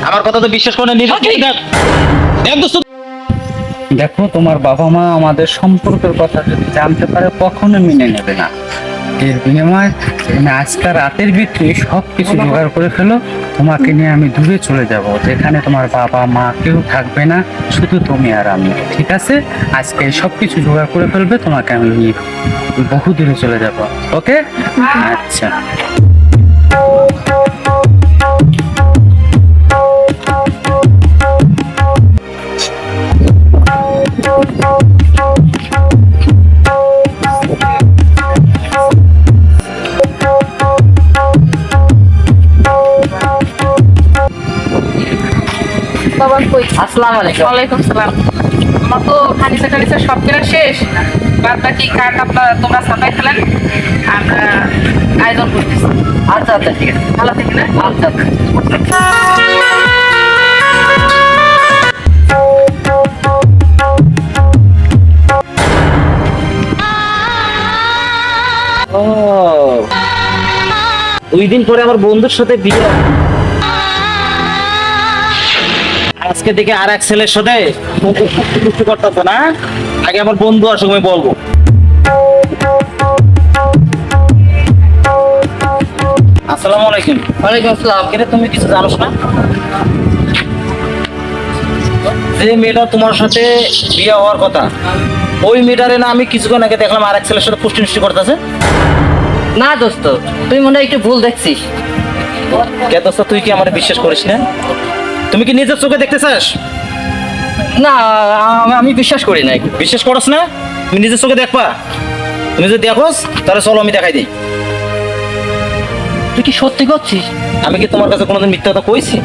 আমার কথা তো বিশ্বাস করে নিজে দেখ দেখ দোস্ত। দেখো, তোমার বাবা মা আমাদের সম্পর্কের কথা যদি জানতে পারে কখনো মেনে নেবে না। এর বিনিময়ে তুমি আজকে রাতের ভিতরে সবকিছু জোগাড় করে ফেলো। তোমাকে নিয়ে আমি দূরে চলে যাব, যেখানে তোমার বাবা মা কেউ থাকবে না, শুধু তুমি আর আমি। ঠিক আছে? আজকে সবকিছু জোগাড় করে ফেলবে, তোমাকে আমি নিয়ে বহু দূরে চলে যাব। ওকে? আচ্ছা। বাবা কই? আসসালামু আলাইকুম। ওয়ালাইকুম সালাম। আমার তো ফার্নিচার টার্নিচার সব কেনা শেষ, বাদ বাকি কাঠ আপনারা তোমরা সাফাই ফেলেন, আমরা আয়োজন করতেছি। আচ্ছা আচ্ছা, ঠিক আছে। ভালো থেকে না? আচ্ছা আচ্ছা। ও 2 দিন পরে আমার বন্ধুর সাথে বিয়ে, আজকে দেখে আর এক ছেলের সাথে কিছু করতেছে না। আগে আমার বন্ধু আসুক আমি বলবো। আসসালামু আলাইকুম। ওয়ালাইকুম আসসালাম। কিন্তু তুমি কিছু জানোস না, যে মেয়েটা তোমার সাথে বিয়ে হওয়ার কথা, ওই মেয়েটারে না আমি কিছুক্ষণ আগে দেখলাম আর এক ছেলের সাথে পুষ্টি মিষ্টি করতেছে। না দোস্ত, তুই মনে হয় একটু ভুল দেখছিস। কে দোস্ত, তুই কি আমার বিশ্বাস করিস না? তুমি কি নিজের চোখে দেখতে চাস? না, আমি বিশ্বাস করি না। বিশ্বাস করস না? তুমি নিজের চোখে দেখবা। তুমি যদি দেখোস তাহলে চলো আমি দেখাই দিই। তুই কি সত্যি করছিস? আমি কি তোমার কাছে কোনোদিন মিথ্যা কথা কইছি?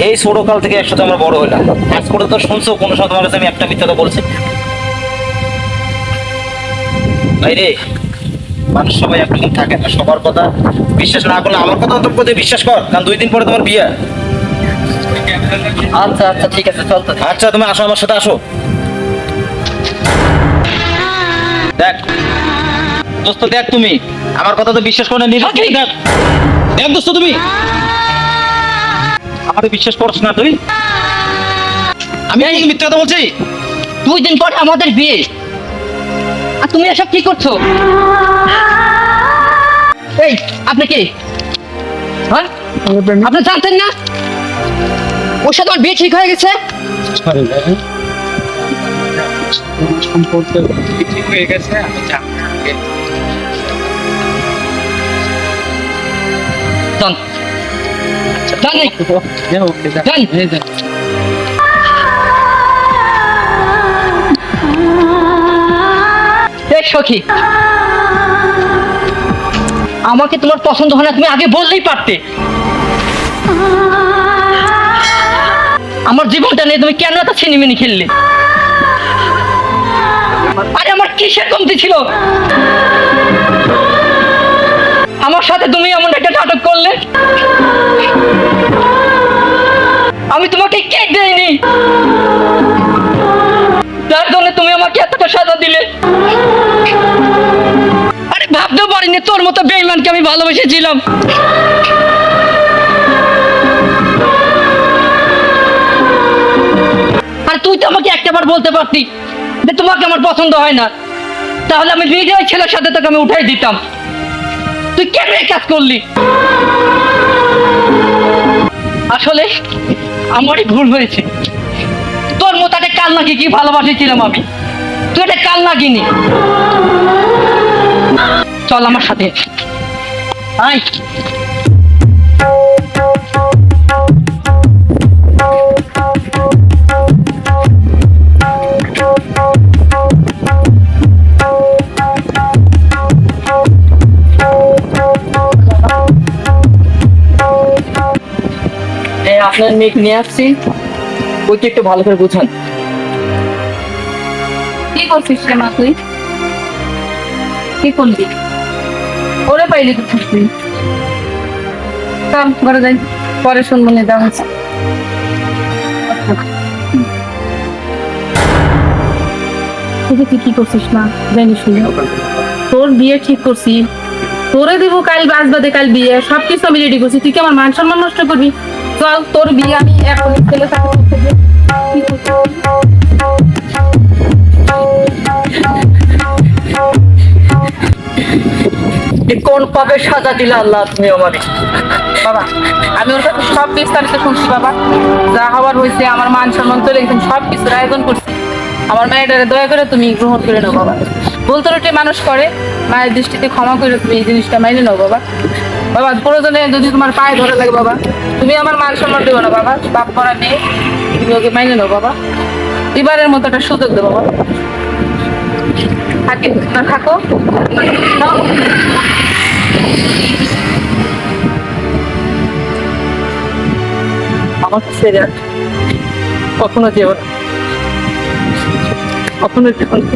এই ছোটকাল থেকে একসাথে আমরা বড় হইলাম, আজ করে তো শুনছো কোনো সময় তোমার কাছে আমি একটা মিথ্যা কথা বলছি? ভাই রে, মানুষ সবাই একরকম থাকে না, সবার কথা বিশ্বাস না করলে আমার কথা অন্তত বিশ্বাস কর, কারণ 2 দিন পরে তোমার বিয়ে। আচ্ছা আচ্ছা, ঠিক আছে, চল তো। আচ্ছা তুমি আসো, আমার সাথে আসো। দেখ দোস্ত, দেখ তুমি আমার কথা তো বিশ্বাস করে না নিজে দেখ দেখ দোস্ত, তুমি আমার বিশ্বাস করছ না তুই? আমি এই মিথ্যা কথা বলছি? 2 দিন পরে আমাদের বিয়ে, আর তুমি এসব কি করছো? এই, আপনি কি? হ্যাঁ, আপনি জানতেন না ওর সাথে আমার বিয়ে ঠিক হয়ে গেছে? সম্পর্কে ঠিক হয়ে গেছে, আমি জানি। জান জান নাই। জান। এই সখী, আমাকে তোমার পছন্দ হয় না তুমি আগে বললেই পারতে। আমার জীবনটা নিয়ে তুমি কেন এত ছিনিমিনি খেললে? আরে আমার কিসের কমতি ছিল? আমার সাথে তুমি এমন একটা নাটক করলে। আমি তোমাকে কেক দেইনি, তার জন্য তুমি আমাকে এতটা সাজা দিলে। আরে ভাবতেও পারিনি তোর মতো বেঈমানকে আমি ভালোবেসেছিলাম। আর তুই তো আমাকে একটাবার বলতে পারতি যে তোমাকে আমার পছন্দ হয় না, তাহলে আমি নিজে ওই ছেলের সাথে তোকে আমি উঠাই দিতাম। তুই কেন এই কাজ করলি? আসলে আমারই ভুল হয়েছে। তোর মতো একটা কাল নাকি কি ভালোবাসেছিলাম আমি, তুই একটা কাল নাগিনি। চল আমার সাথে আয়। আপনার মেয়েকে নিয়ে আসছি, ওইকে একটু ভালো করে বুঝান। কি করছিস রে মা তুই? কি করলি? ওরে পাইলি তো তুই। চল ঘরে যাই, পরে শুনবো নি দেওয়া হচ্ছে। তুই কি করছিস না জানি শুনে? তোর বিয়ে ঠিক করছি, তোরে দিব কাল বাস বাদে কাল বিয়ে, সবকিছু আমি রেডি করছি, তুই কি আমার মান সম্মান নষ্ট করবি? চল তোর বিয়ে আমি এখন ছেলে থাকতে কোন পাবে সাজা দিলা আল্লাহ তুমি আমারে? বাবা আমি ওর কাছে সব বিস্তারিত শুনছি বাবা, যা হওয়ার হয়েছে, আমার মান সম্মান চলে গেছে, সব কিছুর আয়োজন করছি। আমার মায়ের দয়া করে তুমি গ্রহণ করে নাও বাবা। ভুল ত্রুটি মানুষ করে, মায়ের দৃষ্টিতে ক্ষমা করে তুমি এই জিনিসটা মাইনে নাও বাবা। বাবা প্রয়োজনে যদি তোমার পায়ে ধরে লাগে বাবা, তুমি আমার মান সম্মান দেবো না বাবা, বাপ করা মেয়ে, তুমি ওকে মাইনে নাও বাবা। এবারের মতো একটা সুযোগ দেবো বাবা। থাকে না থাকো নাও। আমার ছেড়ে আর কখনো যেও না, কখনো যেও না।